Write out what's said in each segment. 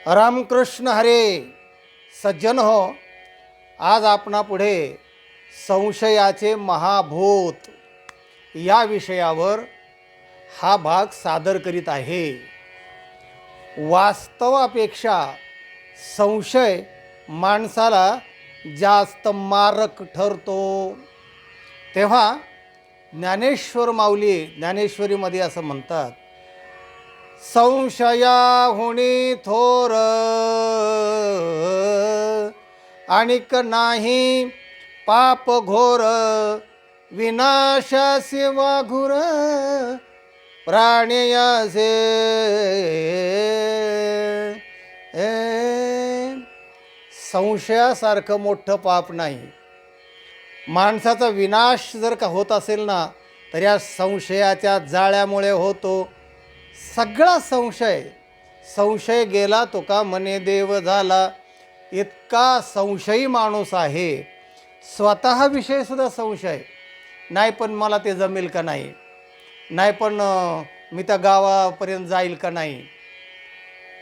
रामकृष्ण हरे. सज्जन हो, आज आपणापुढे संशयाचे महाभूत या विषयावर हा भाग सादर करीत आहे. वास्तवापेक्षा संशय माणसाला जास्त मारक ठरतो. तेव्हा ज्ञानेश्वर माऊली ज्ञानेश्वरीमध्ये असं म्हणतात, संशयाहुनी थोर आणिक नाही पाप घोर, विनाशासी वाघुर प्राणयासे. संशयासारखं मोठं पाप नाही. माणसाचा विनाश जर का होत असेल ना, तर या संशयाच्या जाळ्यामुळे होतो. सगळा संशय गेला तो का मने देव झाला. इतका संशयी माणूस आहे. स्वतःविषयीसुद्धा संशय, नाही पण मला ते जमेल का नाही, नाही पण मी त्या गावापर्यंत जाईल का नाही.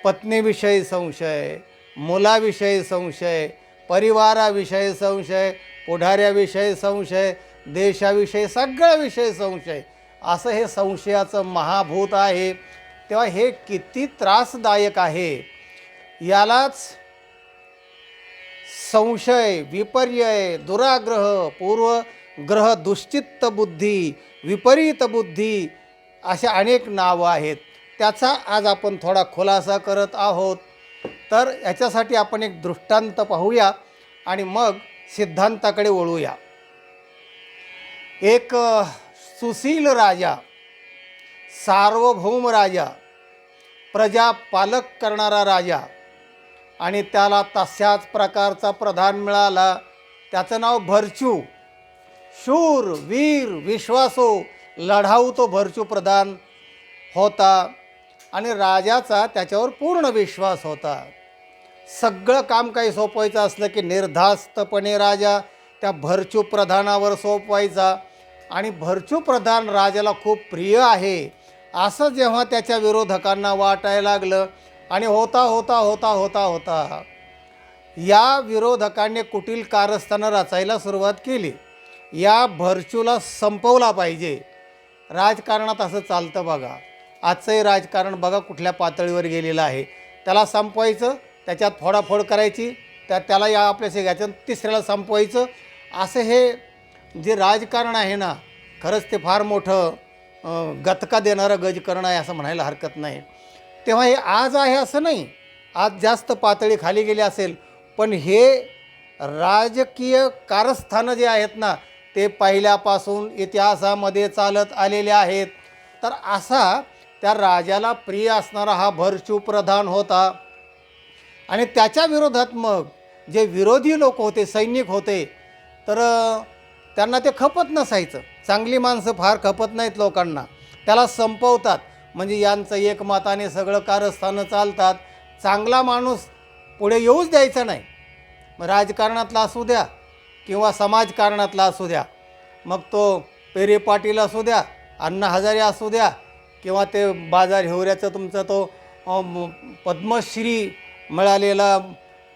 पत्नीविषयी संशय, मुलाविषयी संशय, परिवाराविषयी संशय, पुढाऱ्याविषयी संशय, देशाविषयी सगळ्याविषयी संशय. असं हे संशयाचं महाभूत आहे. तेव्हा हे किती त्रासदायक आहे. यालाच संशय, विपर्यय, दुराग्रह, पूर्वग्रह, दुश्चित्त बुद्धी, विपरीत बुद्धी अशा अनेक नावं आहेत. त्याचा आज आपण थोडा खुलासा करत आहोत. तर याच्यासाठी आपण एक दृष्टांत पाहूया आणि मग सिद्धांताकडे वळूया. एक सुशील राजा, सार्वभौम राजा, प्रजा पालक करणारा राजा, आणि त्याला तशाच प्रकारचा प्रधान मिळाला. त्याचं नाव भरचू. शूर, वीर, विश्वासू, लढाऊ तो भरचू प्रधान होता आणि राजाचा त्याच्यावर पूर्ण विश्वास होता. सगळं काम काही सोपवायचं असलं की निर्धास्तपणे राजा त्या भरचू प्रधानावर सोपवायचा. आणि भरचू प्रधान राजाला खूप प्रिय आहे असं जेव्हा त्याच्या विरोधकांना वाटायला लागलं, आणि होता या विरोधकांनी कुटील कारस्थानं रचायला सुरुवात केली. या भरचूला संपवला पाहिजे. राजकारणात असं चालतं बघा. आजचंही राजकारण बघा कुठल्या पातळीवर गेलेलं आहे. त्याला संपवायचं, त्याच्यात फोडाफोड करायची, त्याला या आपल्या शेगायचं, तिसऱ्याला संपवायचं. असं हे जे राजकारण आहे ना, खरंच ते फार मोठं गतका देणारं गजकरण आहे असं म्हणायला हरकत नाही. तेव्हा हे आज आहे असं नाही, आज जास्त पातळी खाली गेली असेल, पण हे राजकीय कारस्थानं जे आहेत ना, ते पहिल्यापासून इतिहासामध्ये चालत आलेले आहेत. तर असा त्या राजाला प्रिय असणारा हा भरचू प्रधान होता. आणि त्याच्या विरोधात मग जे विरोधी लोक होते, सैनिक होते, तर त्यांना ते खपत नसायचं. चांगली माणसं फार खपत नाहीत लोकांना, त्याला संपवतात. म्हणजे यांचं एकमताने सगळं कारस्थानं चालतात. चांगला माणूस पुढे येऊच द्यायचा नाही. मग राजकारणातला असू द्या किंवा समाजकारणातला असू द्या, मग तो पेरे पाटील असू द्या, अण्णा हजारे असू द्या, किंवा ते बाजार हिवऱ्याचं तुमचा तो पद्मश्री मिळालेला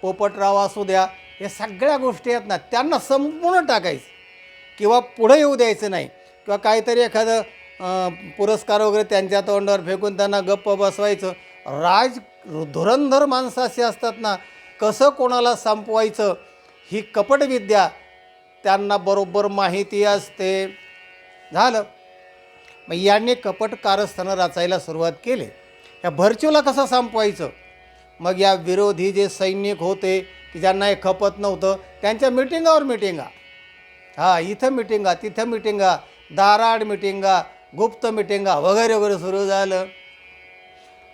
पोपटराव असू द्या. हे सगळ्या गोष्टी आहेत ना, त्यांना संपूर्ण टाकायचं किंवा पुढे येऊ द्यायचं नाही. किंवा काहीतरी एखादं पुरस्कार वगैरे त्यांच्या तोंडावर फेकून त्यांना गप्प बसवायचं. धुरंधर माणसं अशी असतात ना, कसं कोणाला संपवायचं ही कपटविद्या त्यांना बरोबर माहिती असते. झालं. मग यांनी कपट कारस्थानं रचायला सुरुवात केली. या भरचूला कसं संपवायचं. मग या विरोधी जे सैनिक होते की ज्यांना हे खपत नव्हतं, त्यांच्या मिटिंगावर मिटिंगा, इथं मिटिंगा, तिथं मिटिंगा, दाराड मिटिंगा, गुप्त मिटिंगा वगैरे वगैरे सुरू झालं.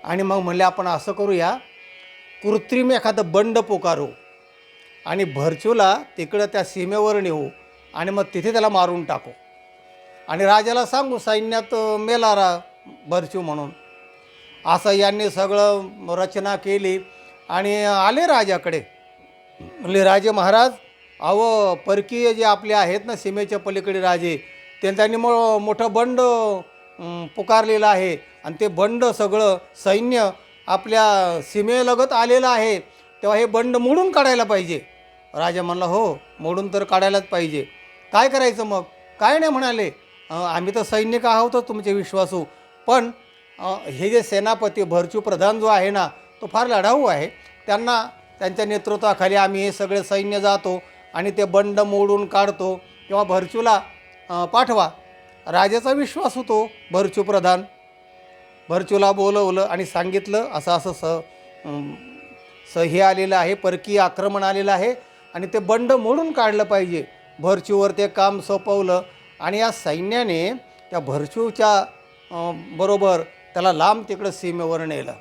आणि मग म्हणले आपण असं करूया, कृत्रिम एखादं बंड पुकारू आणि भरचूला तिकडं त्या सीमेवर नेऊ आणि मग तिथे त्याला मारून टाकू आणि राजाला सांगू सैन्यात मेला भरचू म्हणून. असं यांनी सगळं रचना केली आणि आले राजाकडे. म्हणले, राजे महाराज, अहो परकीय जे आपले आहेत ना सीमेच्या पलीकडे राजे, त्यांनी मोठं बंड पुकारलेलं आहे आणि ते बंड सगळं सैन्य आपल्या सीमेलगत आलेला आहे, तेव्हा हे बंड मोडून काढायला पाहिजे. राजा म्हणला हो, मोडून तर काढायलाच पाहिजे. काय करायचं मग? काय नाही म्हणाले, आम्ही तर सैनिक आहोतच तुमचे विश्वासू, पण हे जे सेनापती भरचू प्रधान जो आहे ना, तो फार लढाऊ आहे. त्यांच्या नेतृत्वाखाली आम्ही हे सगळे सैन्य जातो आणि ते बंड मोडून काढतो, तेव्हा भरचूला पाठवा. राजाचा विश्वास होतो भरचू प्रधान. भरचूला बोलवलं आणि सांगितलं असं असं हे आलेलं आहे, परकीय आक्रमण आलेलं आहे आणि ते बंड मोडून काढलं पाहिजे. भरचूवर ते काम सोपवलं आणि या सैन्याने त्या भरचूच्या बरोबर त्याला लांब तिकडं सीमेवर नेलं.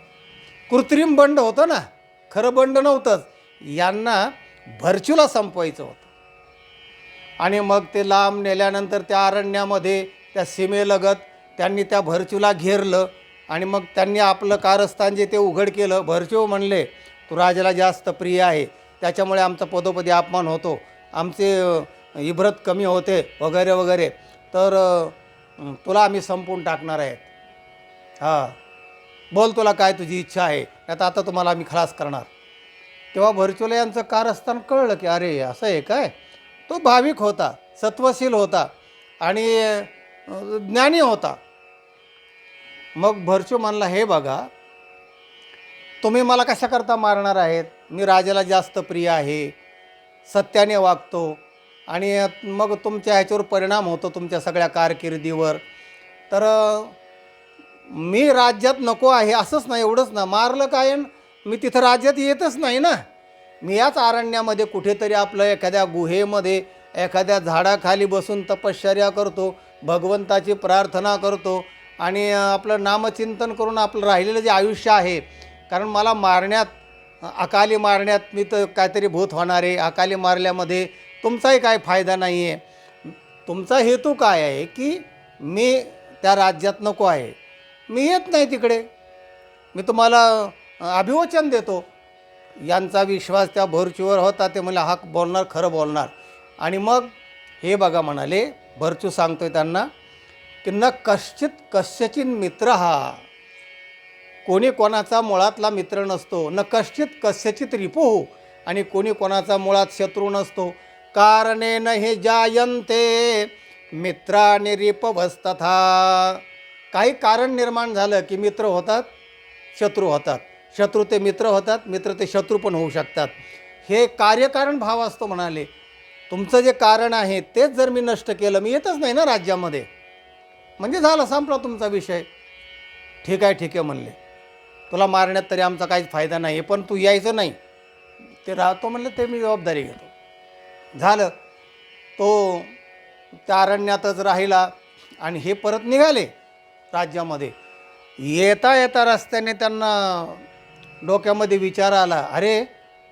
कृत्रिम बंड होतं ना, खरं बंड नव्हतंच. यांना भरचूला संपवायचं होतं. आणि मग ते लांब नेल्यानंतर त्या अरण्यामध्ये त्या सीमेलगत त्यांनी त्या भरचूला घेरलं आणि मग त्यांनी आपलं कारस्थान जे ते उघड केलं. भरचू म्हणले, तू राजाला जास्त प्रिय आहे, त्याच्यामुळे आमचा पदोपदी अपमान होतो, आमचे इब्रत कमी होते वगैरे वगैरे, तर तुला आम्ही संपवून टाकणार आहेत. हां, बोल तुला काय तुझी इच्छा आहे, त्यात आता तुम्हाला आम्ही खलास करणार. तेव्हा भरचूला यांचं कारस्थान कळलं की अरे असं आहे काय. तो भाविक होता, सत्वशील होता आणि ज्ञानी होता. मग भरचू म्हणला, हे बघा, तुम्ही मला कशाकरता मारणार आहेत? मी राजाला जास्त प्रिय आहे, सत्याने वागतो आणि मग तुमच्या ह्याच्यावर परिणाम होतो तुमच्या सगळ्या कारकिर्दीवर. तर मी राज्यात नको आहे असंच नाही, एवढंच ना, मारलं काय मी तिथं राज्यात येतच नाही ना. मी याच अरण्यामध्ये कुठेतरी आपलं एखाद्या गुहेमध्ये एखाद्या झाडाखाली बसून तपश्चर्या करतो, भगवंताची प्रार्थना करतो आणि आपलं नामचिंतन करून आपलं राहिलेलं जे आयुष्य आहे, कारण मला मारण्यात, अकाली मारण्यात मी तर काहीतरी भूत होणार आहे. अकाली मारल्यामध्ये तुमचाही काय फायदा नाही आहे. तुमचा हेतू काय आहे की मी त्या राज्यात नको आहे, मी येत नाही तिकडे, मी तुम्हाला अभिवचन देतो. यांचा विश्वास त्या भरचूवर होता. ते मला हा बोलणार, खरं बोलणार. आणि मग हे बघा म्हणाले, भरचू सांगतोय त्यांना की न कश्चित कस्यचिन मित्र हा, कोणी कोणाचा मुळातला मित्र नसतो. न कश्चित कस्यचित रिपुः, आणि कोणी कोणाचा मुळात शत्रू नसतो. कारणेन हे जायन्ते मित्राणि रिपवस्तथा, काही कारण निर्माण झालं की मित्र होतात, शत्रू होतात, शत्रू ते मित्र होतात, मित्र ते शत्रू पण होऊ शकतात. हे कार्यकारण भाव असतो म्हणाले. तुमचं जे कारण आहे तेच जर मी नष्ट केलं, मी येतच नाही ना राज्यामध्ये, म्हणजे झालं, संपला तुमचा विषय. ठीक आहे म्हणले, तुला मारण्यात तरी आमचा काहीच फायदा नाही, पण तू यायचं नाही, ते राहतो म्हणले, ते मी जबाबदारी घेतो. झालं, तो त्या अरण्यातच राहिला आणि हे परत निघाले राज्यामध्ये. येता येता रस्त्याने त्यांना डोक्यामध्ये विचार आला, अरे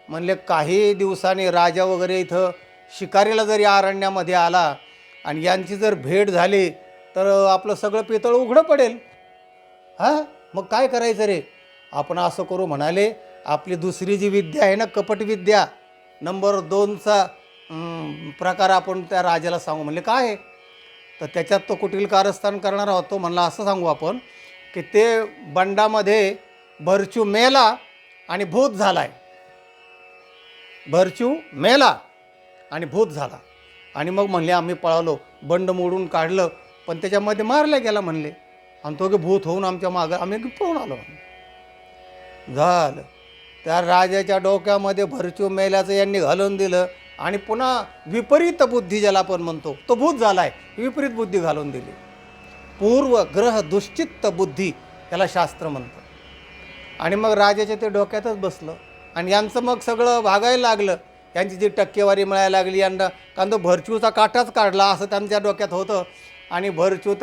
म्हणले, काही दिवसांनी राजा वगैरे इथं शिकारीला जरी अरण्यामध्ये आला आणि यांची जर भेट झाली तर आपलं सगळं पितळ उघडं पडेल. हां, मग काय करायचं रे? आपण असं करू म्हणाले, आपली दुसरी जी विद्या आहे ना, कपटविद्या, नंबर 2चा प्रकार आपण त्या राजाला सांगू. म्हणले काय आहे? तर त्याच्यात तो कुटील कारस्थान करणार आहोत. तो म्हणला असं सांगू आपण की ते बंडामध्ये भरचू मेला आणि भूत झाला आहे. भरचू मेला आणि भूत झाला आणि मग म्हणले आम्ही पळालो, बंड मोडून काढलं, पण त्याच्यामध्ये मारल्या गेला म्हणले, आणि तो की भूत होऊन आमच्या मागं आम्ही पळून आलो. झालं, त्या राजाच्या डोक्यामध्ये भरचू मेल्याचं यांनी घालून दिलं आणि पुन्हा विपरीत बुद्धी ज्याला आपण म्हणतो, तो भूत झाला आहे, विपरीत बुद्धी घालून दिली. पूर्वग्रह दुश्चित्त बुद्धी त्याला शास्त्र म्हणतं. आणि मग राजाच्या ते डोक्यातच बसलं आणि यांचं मग सगळं भागायला लागलं. यांची जी टक्केवारी मिळायला लागली यांना, कारण तो भरचूचा काटाच काढला असं त्यांच्या डोक्यात होतं. आणि भरचू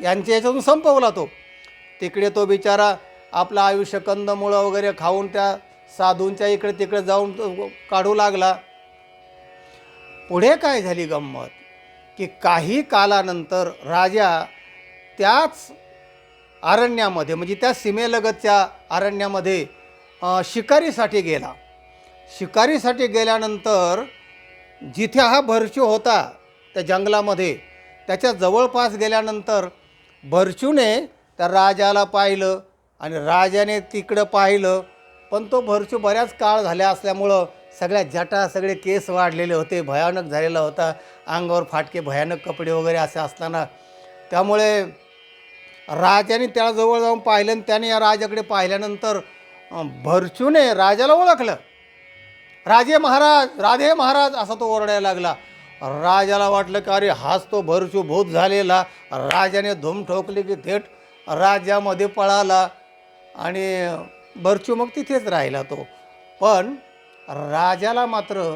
यांच्या याच्यातून संपवला तो. तिकडे तो बिचारा आपलं आयुष्य कंदमुळं वगैरे खाऊन त्या साधूंच्या इकडे तिकडे जाऊन काढू लागला. पुढे काय झाली गंमत की काही कालानंतर राजा त्याच अरण्यामध्ये, म्हणजे त्या सीमेलगतच्या अरण्यामध्ये शिकारीसाठी गेला. शिकारीसाठी गेल्यानंतर जिथे हा भरचू होता त्या जंगलामध्ये, त्याच्या जवळपास गेल्यानंतर भरचूने त्या राजाला पाहिलं आणि राजाने तिकडं पाहिलं, पण तो भरचू बऱ्याच काळ झाल्या असल्यामुळं सगळ्या जटा सगळे केस वाढलेले होते, भयानक झालेला होता, अंगावर फाटके भयानक कपडे वगैरे असे असताना त्यामुळे राजाने त्याला जवळ जाऊन पाहिलं आणि त्याने या राजाकडे पाहिल्यानंतर भरचूने राजाला ओळखलं. राधे महाराज असा तो ओरडायला लागला. राजाला वाटलं की अरे हाच तो भरचू भूत झालेला. राजाने धूम ठोकली की थेट राज्यामध्ये पळाला आणि भरचू मग तिथेच राहिला तो. पण राजाला मात्र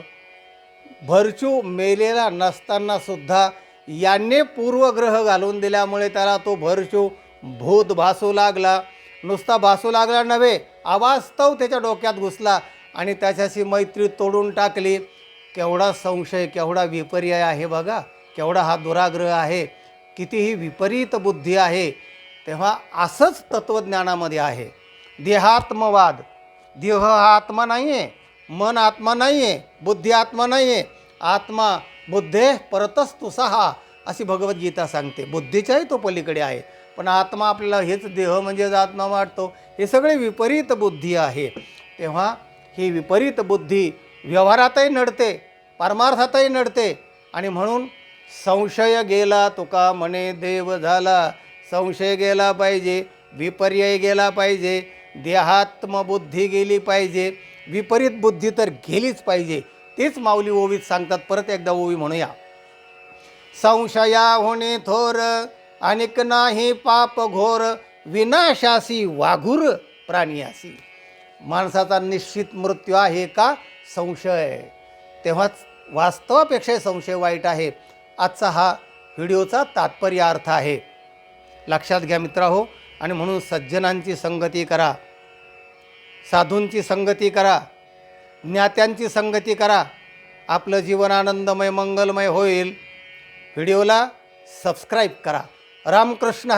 भरचू मेलेला नसताना सुद्धा यांनी पूर्वग्रह घालून दिल्यामुळे त्याला तो भरचू भूत भासू लागला. नुसता भासू लागला नव्हे, अवास्तव त्याच्या डोक्यात घुसला आणि त्याच्याशी मैत्री तोडून टाकली. केवढा संशय, केवढा विपर्याय आहे बघा, केवढा हा दुराग्रह आहे, कितीही विपरीत बुद्धी आहे. तेव्हा असंच तत्त्वज्ञानामध्ये आहे. देहात्मवाद, देह हा आत्मा नाही आहे, मन आत्मा नाही आहे, बुद्धी आत्मा नाही आहे. आत्मा बुद्धे परतस्तु सहा अशी भगवद्गीता सांगते. बुद्धीच्याही तो पलीकडे आहे, पण आत्मा आपल्याला हेच देह म्हणजेच आत्मा वाटतो. हे सगळे विपरीत बुद्धी आहे. तेव्हा ही विपरीत बुद्धी व्यवहारातही नडते, परमार्थातही नडते. आणि म्हणून संशय गेला तुका म्हणे देव झाला. संशय गेला पाहिजे, विपर्यय गेला पाहिजे, देहात्मबुद्धी गेली पाहिजे, विपरीत बुद्धी तर गेलीच पाहिजे. तेच माऊली ओवीत सांगतात. परत एकदा ओवी म्हणूया. संशया होणे थोर अनेक नाही पाप घोर, विनाशासी वाघूर प्राणियासी. माणसाचा निश्चित मृत्यू आहे का? संशय. तेव्हाच वास्तवापेक्षा संशय वाईट आहे. आजचा हा व्हिडिओचा तात्पर्य अर्थ आहे. लक्षात घ्या मित्रहो. आणि म्हणून सज्जनांची संगती करा, साधूंची संगती करा, ज्ञात्यांची संगती करा. आपलं जीवन आनंदमय मंगलमय होईल. व्हिडिओला सबस्क्राईब करा. रामकृष्ण हरी.